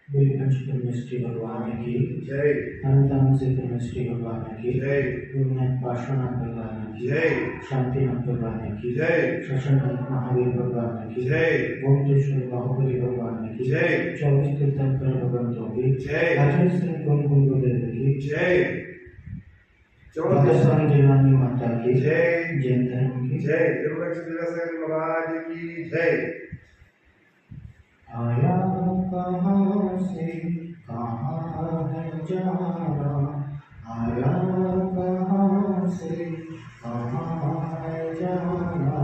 बिलगंज परमेश्वरी भगवान की जय। अनंतान से परमेश्वरी भगवान की जय। पार्श्वनाथ भगवान की जय। शांतिनाथ भगवान की जय। शशनाथ महावीर भगवान की जय। गोमतेश्वर बाहुबली भगवान की जय। 24 तीर्थंकर भगवंतों की जय। राजेश श्री गुरुदेव की जय। राजस्थान जीवानी माता की जय। जैन धर्म की जय। महाराज की जय। आया कहाँ से कहाँ है जाना, आया कहाँ से कहाँ है जाना,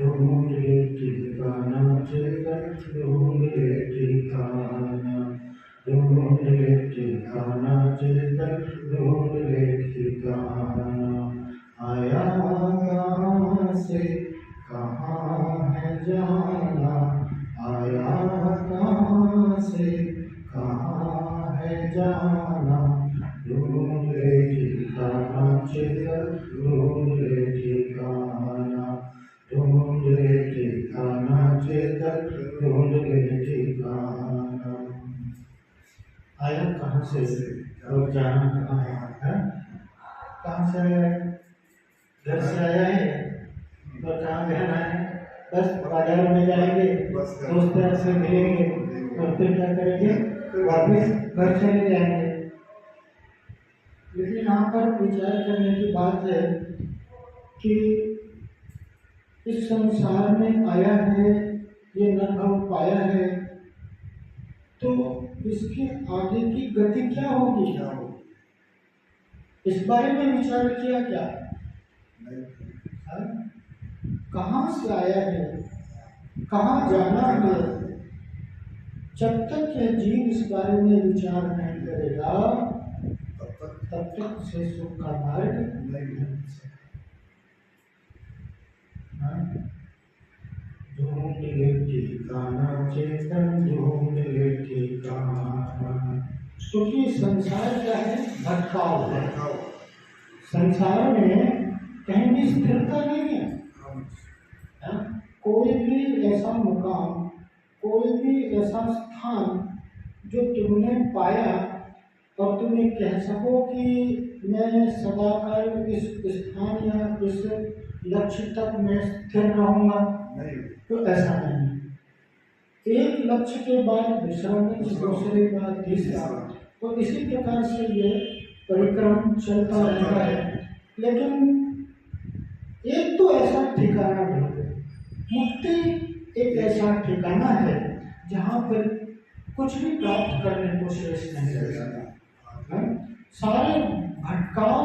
ढूंढ ले ठिकाना जगह, ढूंढ ले ठिकाना, ढूंढ ले ठिकाना जगह, ढूंढ ले ठिकाना, आया कहाँ से कहाँ है जाना, आया कहाँ से कहाँ है जाना, ढूंढ ले ठिकाना जगह, ढूंढ ले ठिकाना, ढूंढ ले ठिकाना जगह, ढूंढ ले ठिकाना। आया कहाँ से और जाना कहाँ है? कहाँ से आया है? घर से आया है और कहाँ रहना है? बस बाजार में जाएंगे, दोस्त यार से मिलेंगे और फिर क्या करेंगे? वापस घर चले जाएंगे। लेकिन यहाँ पर विचार करने की बात है कि इस संसार में आया है, ये अनुभव पाया है, तो इसके आगे की गति क्या होगी? इस बारे में विचार किया क्या? कहाँ से आया है, कहाँ जाना है? जब तक यह जीव इस बारे में विचार नहीं करेगा तब तक उसे सुख का मार्ग नहीं मिल सकता। ढूंढ ले ठिकाना चेतन, ढूंढ ले ठिकाना। क्योंकि संसार क्या है? भटकाव है। संसार में कहीं भी स्थिरता नहीं है। कोई भी ऐसा मुकाम, कोई भी ऐसा स्थान जो तुमने पाया और तुम्हें कह सको कि मैं सदाकाल इस स्थान या इस लक्ष्य तक मैं स्थिर रहूंगा, तो ऐसा नहीं। एक लक्ष्य के बाद दूसरा लक्ष्य, दूसरे के बाद तीसरा, तो इसी प्रकार से ये परिक्रम चलता रहता है। लेकिन एक तो ऐसा ठिकाना है, मुक्ति एक ऐसा ठिकाना है जहाँ पर कुछ भी प्राप्त करने को शेष नहीं रह जाता। सारे भटकाव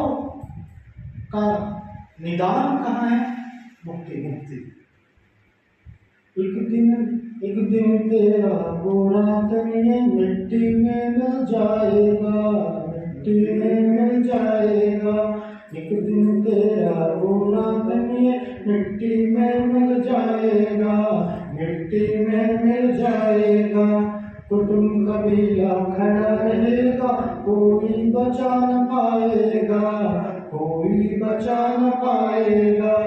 का निदान कहाँ है? मुक्ति। मुक्ति। एक दिन तेरा गोरा तनिए मिट्टी में मिल जाएगा, मिट्टी में मिल जाएगा। एक दिन तेरा गोरा तनिए मिट्टी में मिल जाएगा, मिट्टी में मिल जाएगा। कुटुंब कबीला खड़ा रहेगा, कोई बचा न पाएगा, कोई बचा न पाएगा।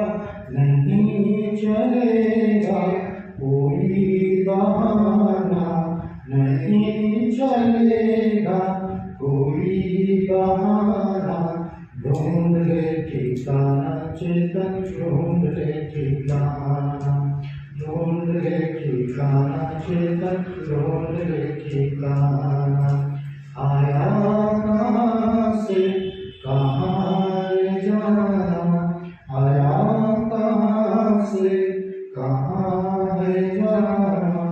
नहीं चलेगा कोई बहाना, नहीं चलेगा कोई बहाना। ढूंढ ले ठिकाना चेतन, ढूंढ ले ठिकाना, ढूंढ ले ठिकाना चेतन, ढूंढ ले ठिकाना। आया कहाँ से कहाँ जाना, आया कहाँ से कहाँ है जाना।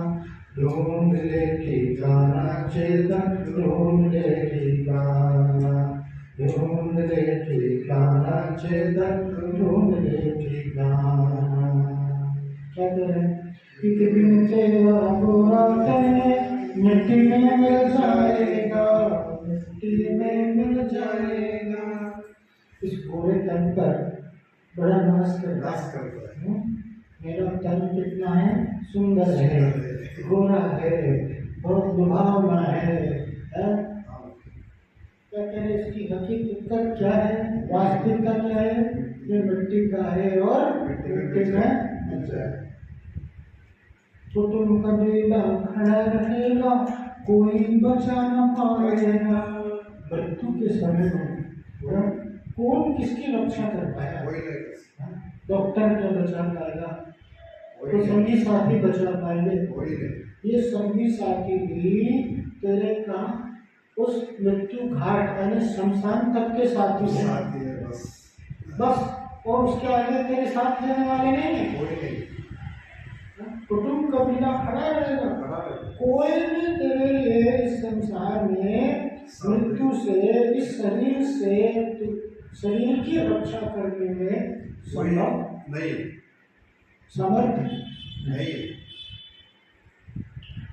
ढूंढ ले ठिकाना चेतन, ढूंढ ले ठिकाना, ढूंढ ले ठिकाना चेतन, ढूंढ ले ठिकाना। क्या करें? एक दिन तेरा गोरा तन मिट्टी में मिल जाएगा, मिट्टी में मिल जाएगा। इस गोरे तन पर बड़ा नाश करता है। मेरा तन कितना है सुंदर है, गोरा है, बहुत लुभावना है। क्या करें? इसकी हकीकत क्या है, वास्तविकता क्या है? ये मिट्टी का है और मिट्टी में मिल जाए। कुटुंब कबीला खड़ा रहेगा, कोई बचा न पाएगा। मृत्यु के समय में कौन किसकी रक्षा कर पाया? कोई नहीं कर सकता, डॉक्टर क्या बचा पाएगा? कोई तो नहीं, संगी साथी बचा पाएंगे? कोई नहीं। ये संगी साथी भी तेरे का उस मृत्यु घाट यानी शमशान तक के साथी हैं। साथी है बस, बस, और उसके आगे तेरे साथ देने वाले नहीं है। कोई नहीं। कुटुंब कबीला खड़ा रहेगा। खड़ा है, कोई भी तेरे लिए इस संसार में मृत्यु से, इस शरीर से, शरीर की रक्षा करने में कोई संभव नहीं, समर्थ नहीं,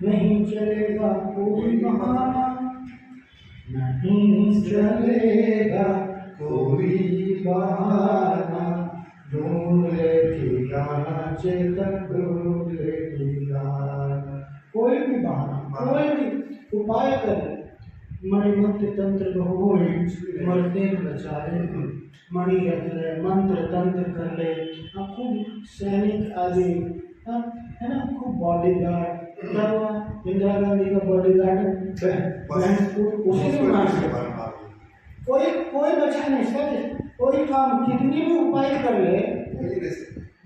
नहीं चलेगा कोई बहाना, नहीं चलेगा कोई बहाना, ढूंढ ले ठिकाना चेतन, ढूंढ ले ठिकाना। कोई भी बहाना, कोई भी उपाय कर, मणिमंत्र तंत्र बहु मरते बचाए, मणि रख ले, मंत्र तंत्र कर ले, खूब सैनिक आदि, है ना, खूब बॉडीगार्ड। क्या हुआ? इंदिरा गांधी का बॉडीगार्ड उसी को मार दिया। कोई कोई बचा नहीं सर, कोई काम कितनी भी उपाय कर ले।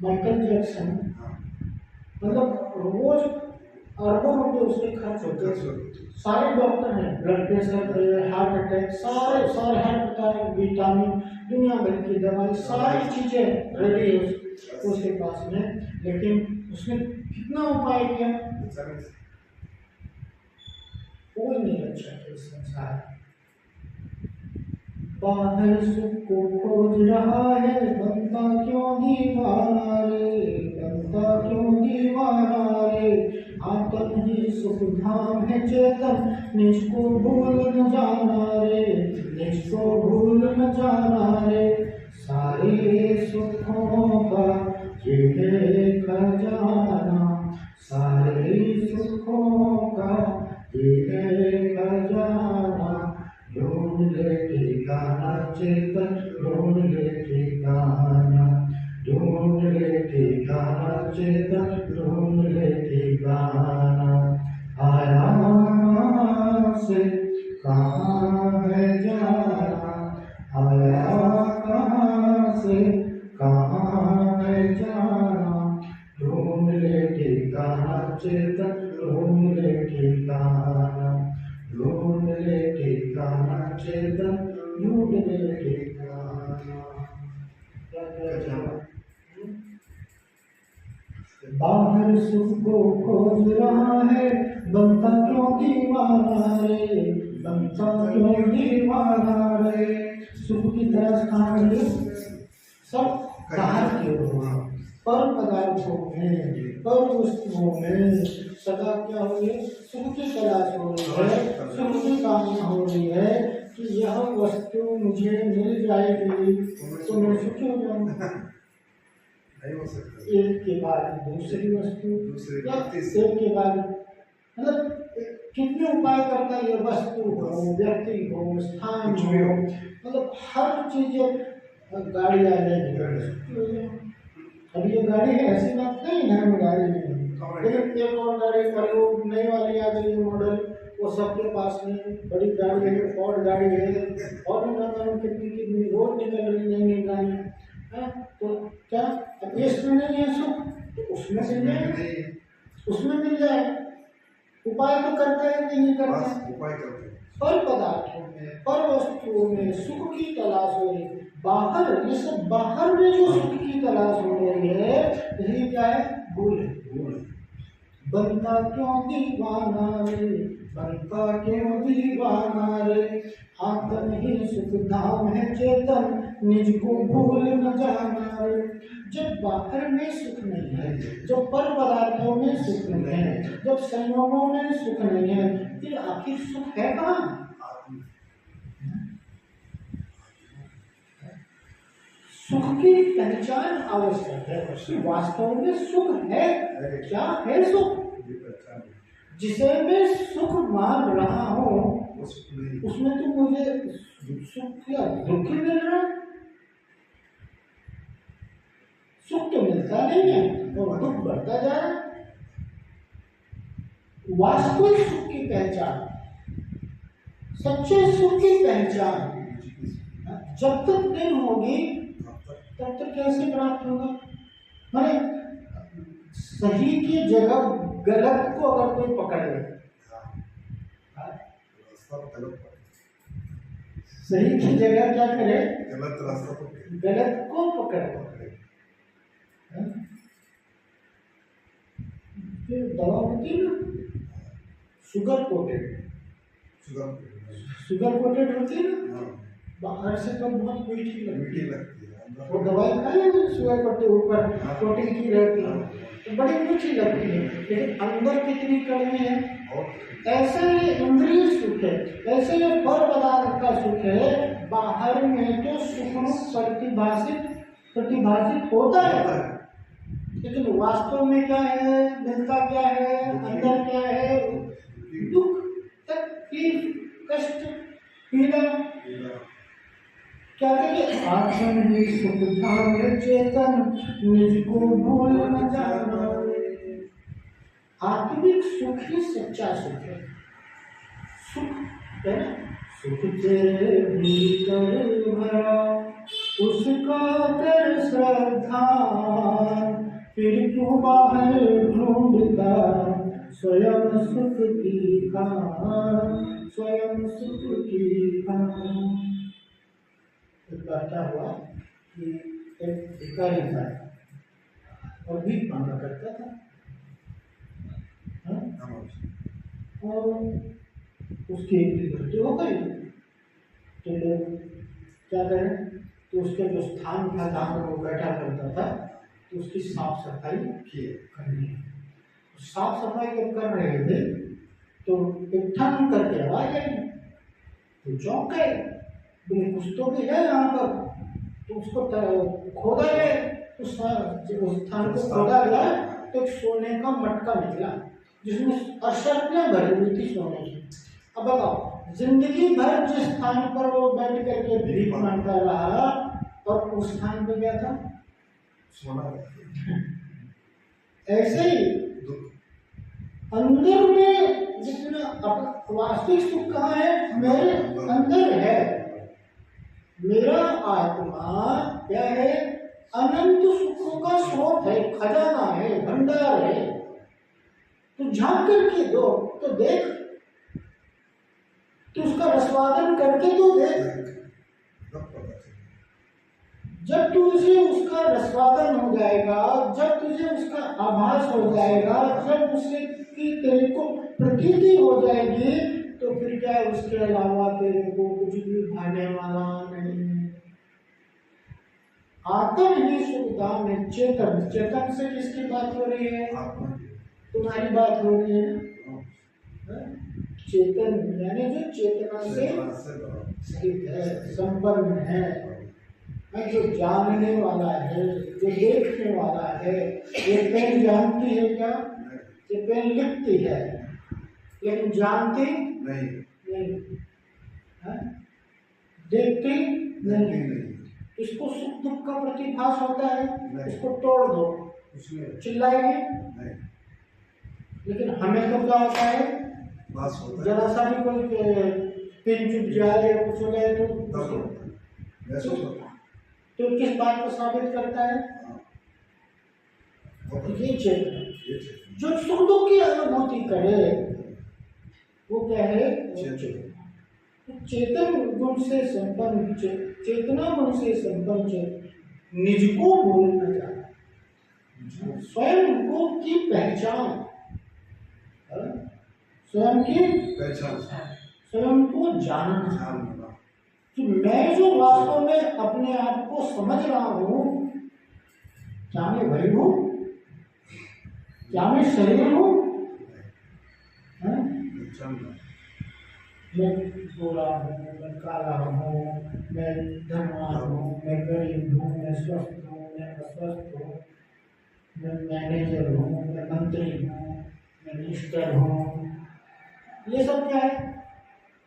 माइकल जैक्सन मतलब रोज अरबों रुपए उसके खर्च होते हैं। सारे डॉक्टर हैं, ब्लड प्रेशर, हार्ट अटैक, सारे सारे हर प्रकार के विटामिन, दुनिया भर की दवाई, सारी चीजें रेडी है उसके पास में, लेकिन उसने कितना उपाय किया, कोई नहीं रक्षा किया संसार। बाहर सुख को खोज रहा है, बनता क्यों दीवाना रे, बनता क्यों दीवाना रे, आत्म ही सुख धाम है चेतन, निज को भूल न जाना रे, निज को भूल न जाना रे, सारे सुखों का ये है खजाना, सारे सुखों का ये है खजाना, ढूंढ ले ठिकाना चेतन, ढूंढ ले ठिकाना, ढूंढ ले ठिकाना चेतन, ढूंढ ले ठिकाना, आया कहाँ से कहाँ है जाना, आया कहाँ से कहाँ है जाना, ढूंढ ले ठिकाना चेतन, ढूंढ ले ठिकाना, ढूंढ ले ठिकाना चेतन, ढूंढ ले ठिकाना। बाहर सुख को खोज रहा है, बनता क्यों दीवाना रे, बनता क्यों दीवाना रे, सुख की तरह खान सब बाहर की ओर, पर पदार्थों में, पर वस्तुओं में सदा क्या हो रही है, सुख की तलाश हो रही है, सुख की कामना हो रही है कि यह वस्तु मुझे मिल जाएगी तो मैं सुखी हो जाऊंगा। नहीं हो सकता, एक के बाद दूसरी वस्तु, एक के बाद मतलब कितने उपाय करता है, ये वस्तु हो, व्यक्ति हो, स्थान हो, मतलब हर चीज, गाड़ी आ जाएगी। अब ये गाड़ी है, ऐसी बात नहीं है गाड़ी नहीं, लेकिन एक और गाड़ी प्रयोग नई वाली आ गई मॉडल, वो सबके पास में बड़ी गाड़ी है, फोर्ड गाड़ी है, और भी ना मालूम कितनी कितनी रोड निकल रही नई नई गाड़ियाँ, तो क्या अब इसमें नहीं है सुख तो उसमें मिल जाए, उसमें मिल जाए। उपाय तो करते हैं कि नहीं करते हैं? उपाय करते हैं। पर पदार्थों में, पर वस्तुओं में सुख की तलाश हो रही, बाहर, ये सब बाहर में जो सुख की तलाश हो रही है, यही क्या है, भूल है। बनता क्यों दीवाना रे, बनता क्यों दीवाना रे, आत्म ही सुख धाम है चेतन, निज को भूल न जाना रे। जब बाहर में सुख नहीं है, जब पर पदार्थों में सुख नहीं है, जब संयोगों में सुख नहीं है, फिर आखिर सुख है कहाँ? सुख की पहचान आवश्यक है कि वास्तव में सुख है क्या, है सुख? जिसे मैं सुख मान रहा हूँ उसमें तो मुझे सुख या दुख ही मिल रहा है, सुख तो मिलता नहीं है और दुख बढ़ता जा रहा है। वास्तविक सुख की पहचान, सच्चे सुख की पहचान जब तक नहीं होगी तब तक कैसे प्राप्त होगा? माने सही की जगह गलत को अगर कोई पकड़ ले, सही की जगह क्या करे? गलत रास्ता पकड़े, गलत को पकड़े। दवा होती है ना शुगर कोटेड, शुगर कोटेड होती है ना, बाहर से तो बहुत मीठी लगती है, वो दवाई खाए शुगर कोटेड ऊपर कोटिंग की रहती है तो बड़ी मीठी लगती है, लेकिन अंदर कितनी कड़वी है। ऐसे ही इंद्रिय सुख है, ऐसे ही पर पदार्थ का सुख है, बाहर में तो सुख प्रतिभाषित होता है, लेकिन वास्तव में क्या है, मिलता क्या है, अंदर क्या है? दुख, तकलीफ, कष्ट, पीड़ा। क्या कहेंगे? आत्मन ही सुख धाम चेतन निज को भूल न जाना। आत्मिक सुख ही सच्चा सुख है। सुख है ना, सुख तेरे भीतर भरा उसका कर श्रद्धा, फिर क्यों बाहर ढूंढता स्वयं सुख की खान, स्वयं सुख की खान। एक बार क्या हुआ कि एक भिखारी था और भीख मांगा करता था, और उसकी मृत्यु हो गई तो लोग क्या करें, तो उसके जो स्थान था जहाँ पर वो बैठा करता था तो उसकी साफ सफाई करनी है। साफ सफाई जब कर रहे थे तो एक ठन करके आवाज आई, तो चौंक गए, बोले कुछ तो भी है यहाँ पर, तो उसको खोदा गया, उस स्थान को खोदा गया तो एक सोने का मटका निकला जिसमें अशर्तें भरी हुई थी सोने की। अब बताओ, जिंदगी भर जिस स्थान पर वो बैठ करके भीख मांगता रहा और उस स्थान पे क्या था? सोना। ऐसे ही अंदर में जितना वास्तविक सुख कहाँ है? मेरे अंदर है। मेरा आत्मा क्या है? अनंत सुखों का स्रोत है, खजाना है, भंडार है। तो झांक करके दो तो देख, तो उसका रसवादन करके तो देख। जब तुझे उसका रसवादन हो जाएगा, जब तुझे उसका आभास हो जाएगा, जब उससे की तेरे को प्रतीति हो जाएगी, तो फिर क्या है, उसके अलावा तेरे को कुछ भी भाने वाला नहीं। आत्म ही सुखधाम है। चेतन, चेतन से किसकी बात हो रही है? तुम्हारी बात हो रही है ना। चेतन यानी जो चेतना से स्थित है, संपन्न है, जो जानने वाला है, जो देखने वाला है। ये पेन जानती है क्या? ये पेन लिखती है लेकिन जानती नहीं, देखती नहीं। इसको सुख दुख का प्रतिभास होता है, इसको तोड़ दो, चिल्लाएंगे नहीं। लेकिन हमें तो क्या होता है, जरा सा भी कोई पिन चुप जाए या कुछ हो जाए तो किस बात को साबित करता है? ये चेतन जो सुख दुख की अनुभूति करे वो क्या है? चेतन गुण से संपन्न, चेतना गुण से संपन्न, निज को भूलना जाना, स्वयं को की पहचान, स्वयं की पहचान, स्वयं को जानना कि मैं जो वास्तव में अपने आप को समझ रहा हूँ, क्या मैं वही हूँ? क्या मैं शरीर हूँ? मैं गोरा हूँ, मैं काला हूँ, मैं धनवान हूँ, मैं गरीब हूँ, मैं स्वस्थ हूँ, मैं अस्वस्थ हूँ, मैं मैनेजर हूँ, मैं मंत्री हूँ, मैं मिनिस्टर हूँ। ये सब क्या है?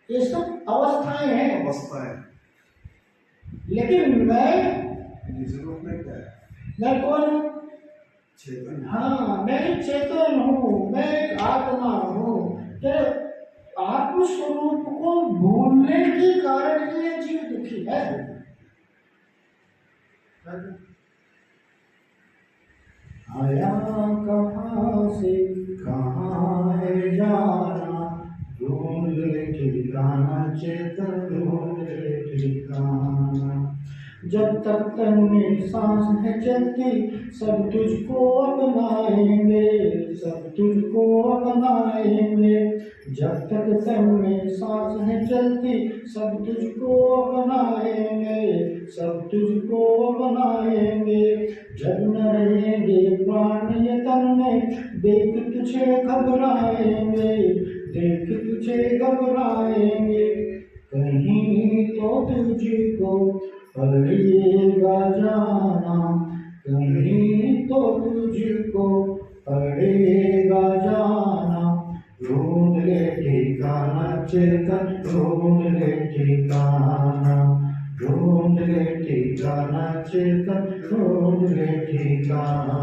ये सब अवस्थाएं हैं। लेकिन मैं कौन हूँ? चेतन। हाँ, मैं एक चेतन हूँ, मैं एक आत्मा हूँ। तो आत्म स्वरूप को भूलने के कारण ये जीव दुखी है। आया कहाँ से कहाँ है जाना, ढूंढ ले ठिकाना चेतन, ढूंढ ले ठिकाना। जब तक तन में सांस है चलती, सब तुझको अपनाएंगे, सब तुझको अपनाएंगे। जब तक तन में सांस है चलती, सब तुझको अपनाएंगे, सब तुझको अपनाएंगे। जब न रहेंगे प्राण ये तन में, देख तुझे घबराएंगे, देख तुझे घबराएंगे। कहीं तो तुझको पड़ेगा जाना, कहीं तो तुझको पड़ेगा जाना। ढूंढ ले ठिकाना चेतन, ढूंढ ले ठिकाना, ढूंढ ले ठिकाना चेतन, ढूंढ ले ठिकाना।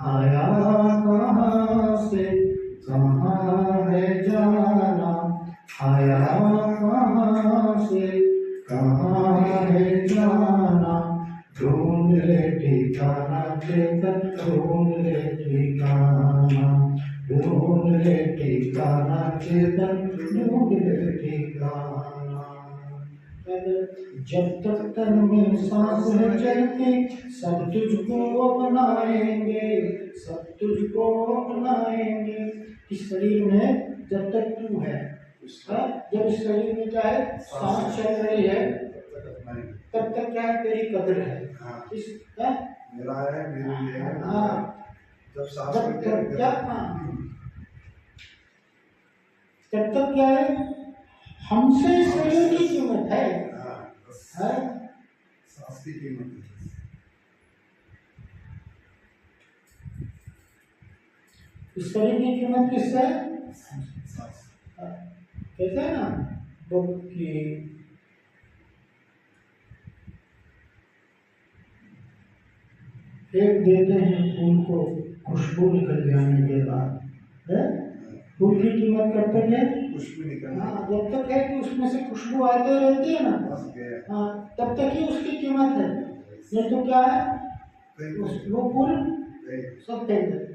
आया कहाँ से कहाँ है जाना, आया कहाँ से कहाँ है जाना। ढूंढ ले ठिकाना चेतन, ढूंढ ले ठिकाना, ढूंढ ले ठिकाना चेतन, ढूंढ ले ठिकाना। जब तक तन में सांस है चलती, सब तुझको अपनाएंगे, सब तुझको अपनाएंगे। इस शरीर में जब तक तू है, जब इस शरीर में क्या है, सांस चल रही है, तब तक क्या है, तेरी कदर है। इस मेरा है, मेरी है। जब सांस जब तक क्या, तब तक क्या है, हमसे शरीर की कीमत है। सांस की कीमत है। इस शरीर की कीमत किससे है? कहते हैं ना बुक की, फेंक देते हैं फूल को खुशबू निकल जाने के बाद, फूल की कीमत कब तक है? खुशबू निकलना। हाँ, जब तक है कि उसमें से खुशबू आती रहती है ना, हाँ, तब तक ही उसकी कीमत है। नहीं तो क्या है, वो फूल सब फेंक देते।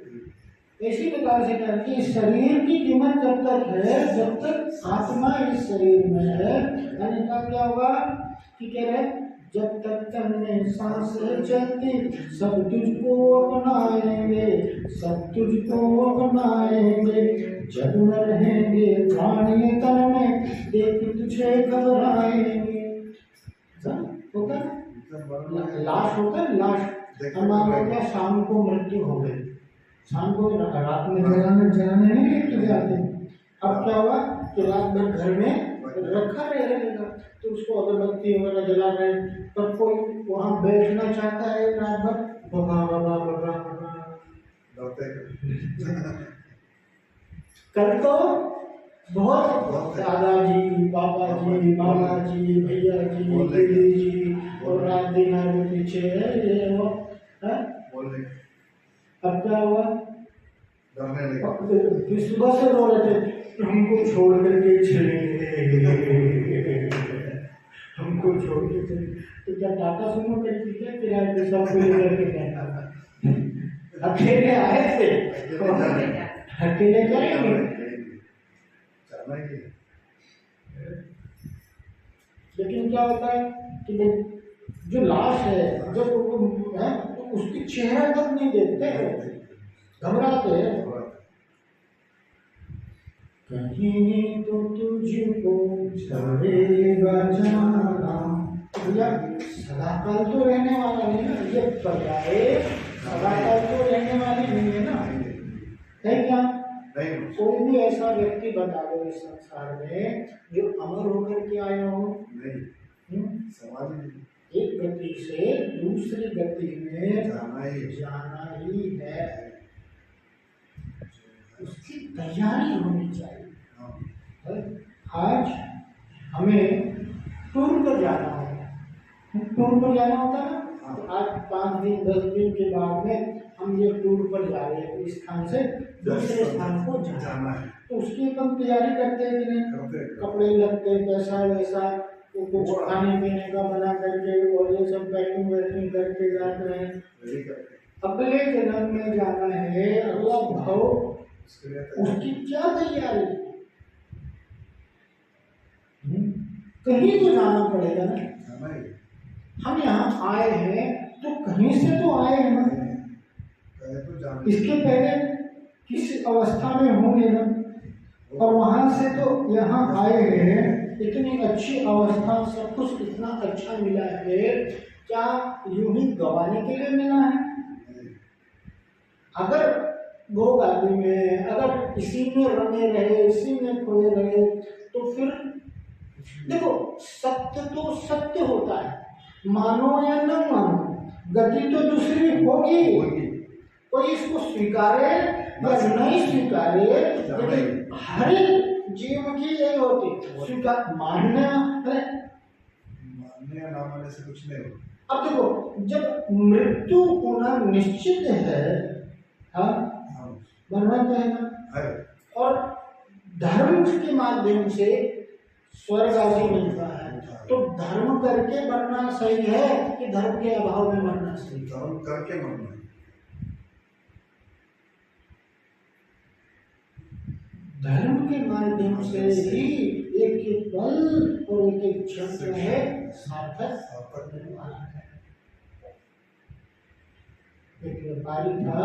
इसी प्रकार से क्या कि शरीर की कीमत जब तक है, जब तक आत्मा इस शरीर में है, यानी क्या होगा कि कह रहे, जब तक तन में सांस चलती, सब तुझको अपनाएंगे, सब तुझको अपनाएंगे। जब न रहेंगे प्राण ये तन में, देख तुझे घबराएंगे। होगा लाश, होगा लाश। हमारा क्या, शाम को मृत्यु हो गई, शाम को रात में जलाने नहीं लेके जाते। अब क्या हुआ कि रात भर घर में रखा रहेगा, तो उसको अगरबत्ती वगैरह जला रहे, पर कोई वहाँ बैठना चाहता है रात भर, बगा बगा बगा बगा। कल तो बहुत दादाजी, बाबा जी, मामा जी, भैया जी, दीदी जी, और रात दिन आगे पीछे ये वो है। अब क्या हुआ, सुबह से रो रहे थे, हमको छोड़ करके चले गए, हमको छोड़ के चले। तो क्या टाटा सुमो करी क्या किराए पे सबको लेकर के गए? अकेले आए थे, अकेले जाएंगे। लेकिन क्या होता है कि जो लाश है, जब वो है तो उसकी चेहरा तक नहीं देखते, घबराते हैं। कहीं तो तुझको पड़ेगा जाना, भैया सदाकाल तो रहने वाला नहीं ना, ये पर्याय सदाकाल तो रहने वाली नहीं है ना, है क्या? कोई भी ऐसा व्यक्ति बता दो इस संसार में जो अमर होकर के आया हो? नहीं। एक गति से दूसरी गति में जाना ही है, उसकी तैयारी होनी चाहिए। आज हमें टूर पर जाना होगा, टूर पर जाना होता है ना, तो आज 5 दिन 10 दिन के बाद में हम ये टूर पर जा रहे हैं, इस स्थान से दूसरे स्थान को जाना है, तो उसकी हम तैयारी करते हैं कि नहीं, कपड़े लगते, पैसा वैसा, तो कुछ खाने पीने का बना करके और ये सब पैकिंग वैकिंग करके जाते हैं। अगले जन्म में जाना है, अगला भाव, उसकी क्या तैयारी, कहीं तो जाना पड़ेगा ना। हम यहाँ आए हैं तो कहीं से तो आए हैं ना, इसके पहले किस अवस्था में होंगे ना, और वहां से तो यहाँ आए हैं, इतनी अच्छी अवस्था, सब कुछ इतना अच्छा मिला है, क्या यूं ही गवाने के लिए मिला है? अगर भोग आदि में, अगर इसी में रंगे रहे, इसी में खोए रहे, तो फिर देखो सत्य तो सत्य होता है, मानो या न मानो, गति तो दूसरी होगी, कोई इसको स्वीकारे या नहीं स्वीकारे, लेकिन हर एक जीव की यही होती, स्वीकार मानना ना मानने से कुछ नहीं होता। अब देखो जब मृत्यु होना निश्चित है, हाँ मरना तो है ना, और धर्म के माध्यम से स्वर्ग आदि मिलता है, तो धर्म करके मरना सही है कि धर्म के अभाव में मरना सही? धर्म करके मरना है। धर्म के माध्यम से ही एक एक पल और एक एक क्षण जो है सार्थक होने वाला है। एक व्यापारी था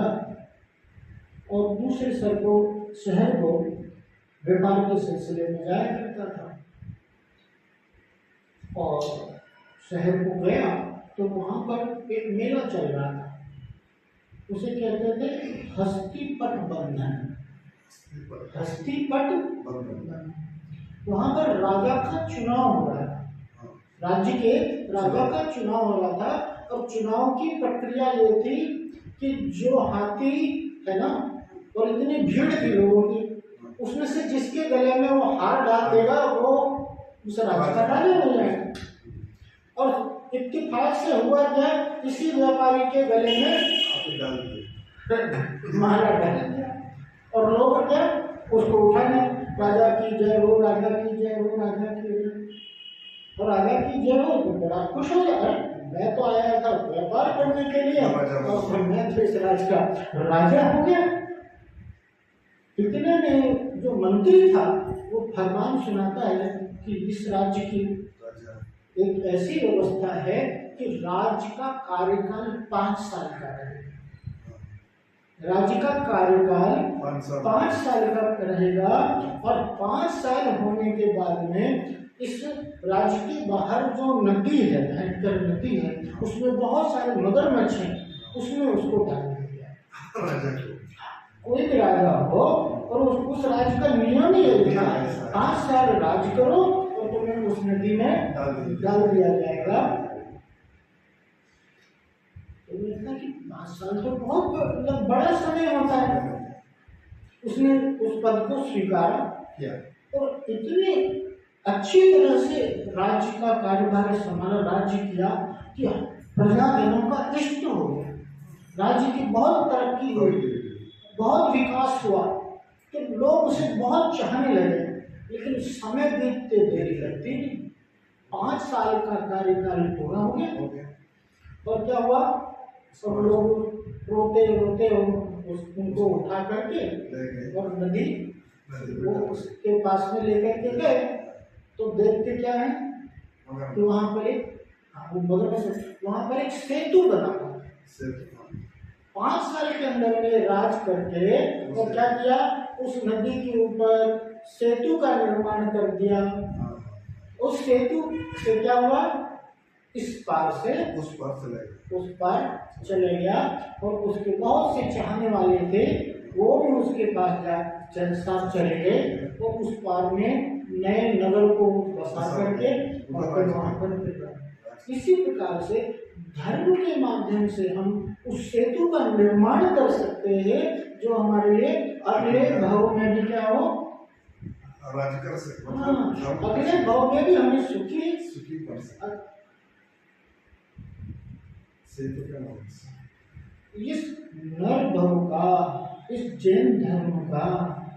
और दूसरे शहर को व्यापार के सिलसिले में जाया करता था, और शहर को गया तो वहां पर एक मेला चल रहा था, उसे कहते थे हस्तिपट बंधन। हस्तिपट बंधन, वहां पर राजा का चुनाव हो रहा था, राज्य के राजा का चुनाव हो रहा था, और चुनाव की प्रक्रिया ये थी कि जो हाथी है ना, और इतनी भीड़ थी लोगों की, उसमें से जिसके गले में वो हार डाल देगा वो उस राज्य का राजा हो जाएगा। और इत्तेफाक से हुआ क्या, इसी व्यापारी के गले में मारा डाल दिया, और लोग क्या उसको उठाने, राजा की जय हो, राजा की जय हो, राजा की जय, और राजा की जय हो तो बड़ा खुश हो जाए, मैं तो आया था व्यापार करने के लिए और मैं तो इस राज्य का राजा हो गया। इतने में जो मंत्री था वो फरमान सुनाता है कि इस राज्य की एक ऐसी व्यवस्था है कि राज्य का कार्यकाल 5 साल का रहेगा, राज्य का कार्यकाल 5 साल का रहेगा, और 5 साल होने के बाद में इस राज्य के बाहर जो नदी है, भयंकर नदी है, उसमें बहुत सारे मगरमच्छ हैं, उसमें उसको डाल दिया। कोई भी राजा हो और उस राज्य का नियम ही है 5 साल राज करो और तुम्हें उस नदी में डाल दिया जाएगा। तो कि 5 साल तो बहुत मतलब बड़ा समय होता है। उसने उस पद को स्वीकारा और इतनी अच्छी तरह से राज्य का कार्यभार संभाला, राज्य किया कि प्रजाजनों का इष्ट हो गया, राज्य की बहुत तरक्की हुई, बहुत विकास हुआ, तो लोग उसे बहुत चाहने लगे। लेकिन समय बीतते देरी लगती नहीं, 5 साल का कार्यकाल पूरा हो गया और क्या हुआ, सब लोग रोते रोते उनको उठा करके और नदी वो उसके पास में लेकर के गए। तो देखते क्या है कि वहां पर एक सेतु बना हुआ है। 5 साल के अंदर में राज करके और क्या किया, उस नदी के ऊपर सेतु का निर्माण कर दिया। उस सेतु से क्या हुआ, इस पार से उस पार चले गया और उसके बहुत से चाहने वाले थे, वो भी उसके पास साथ चले गए और उस पार में नए नगर को बसा करके और फिर वहां पर इसी प्रकार से धर्म के माध्यम से हम उस सेतु का निर्माण कर सकते हैं जो हमारे लिए अगले भाव में भी क्या हो, राज कर सकते, अगले भाव में भी हमें सुखी कर सकते। सेतु का नाम इस नर भव का, इस जैन धर्म का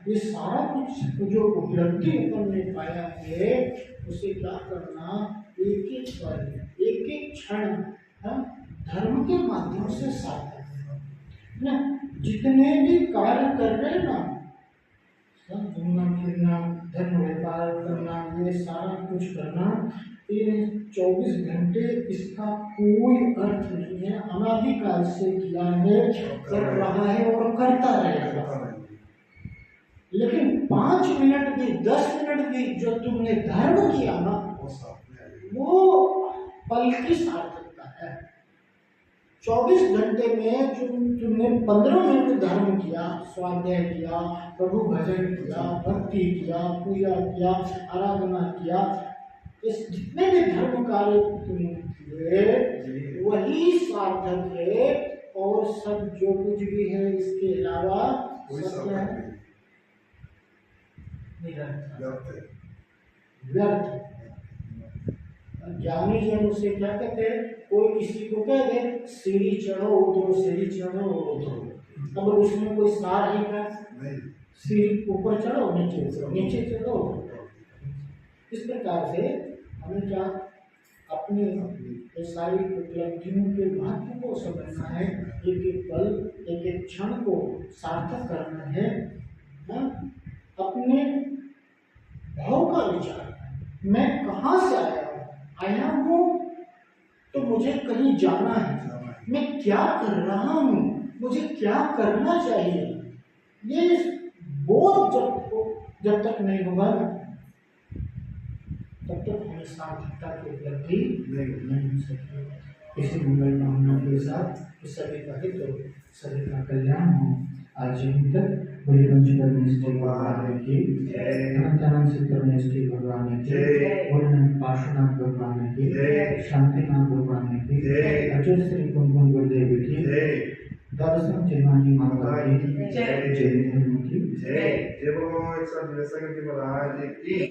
ये सारा कुछ जो उपलब्धि अपन ने पाया है, उसे क्या करना, एक एक पल, एक एक क्षण धर्म के माध्यम से सार्थक ना। जितने भी कार्य कर रहे हैं ना, सब घूमना फिरना, धर्म व्यापार करना, ये सारा कुछ करना, ये 24 घंटे इसका कोई अर्थ नहीं है। अनादिकाल से किया है, कर रहा है और करता रहेगा। लेकिन 5 मिनट भी, 10 मिनट भी जो तुमने धर्म किया ना, वो पल की सार्थकता है। 24 घंटे में तुमने 15 मिनट धर्म किया, स्वाध्याय किया, प्रभु भजन किया, भक्ति किया, पूजा किया, आराधना किया, इस जितने भी धर्म कार्य तुमने किए वही सार्थक है। और सब जो कुछ भी है इसके अलावा सब क्या है, व्यर्थ। ज्ञानी जन उसे क्या कहते हैं, कोई किसी को कह दे सीढ़ी चढ़ो उतरो, सीढ़ी चढ़ो उतरो, अब उसमें कोई सार है क्या? सीढ़ी ऊपर चढ़ो नीचे उतरो, नीचे चढ़ो। इस प्रकार से हमें क्या अपनी सारी उपलब्धियों के महत्व को समझना है, एक एक पल, एक एक क्षण को सार्थक करना है। अपने भाव का विचार, मैं कहाँ से आया हूँ तो मुझे कहीं जाना है, मैं क्या कर रहा हूँ, मुझे क्या करना चाहिए, ये बोध जब तक नहीं होगा ना, तब तक हमें सार्थकता की उपलब्धि नहीं हो सकती। इसी मंगल कामना के साथ सभी का हित हो, सभी का कल्याण हो। आज यहीं तक बड़ी पंचकर्मेष्टि भगवान की अनंतानंद सिद्धर्मेष्टि भगवान की, पूर्णानंद पार्श्वनाथ भगवान की, शांतिनाथ भगवान की, अचल श्री कुमकुम गुरुदेव की, द्वादशम जयमानी माता की जय, जय धर्म की जय। जय बोलो एक साथ महाराज की।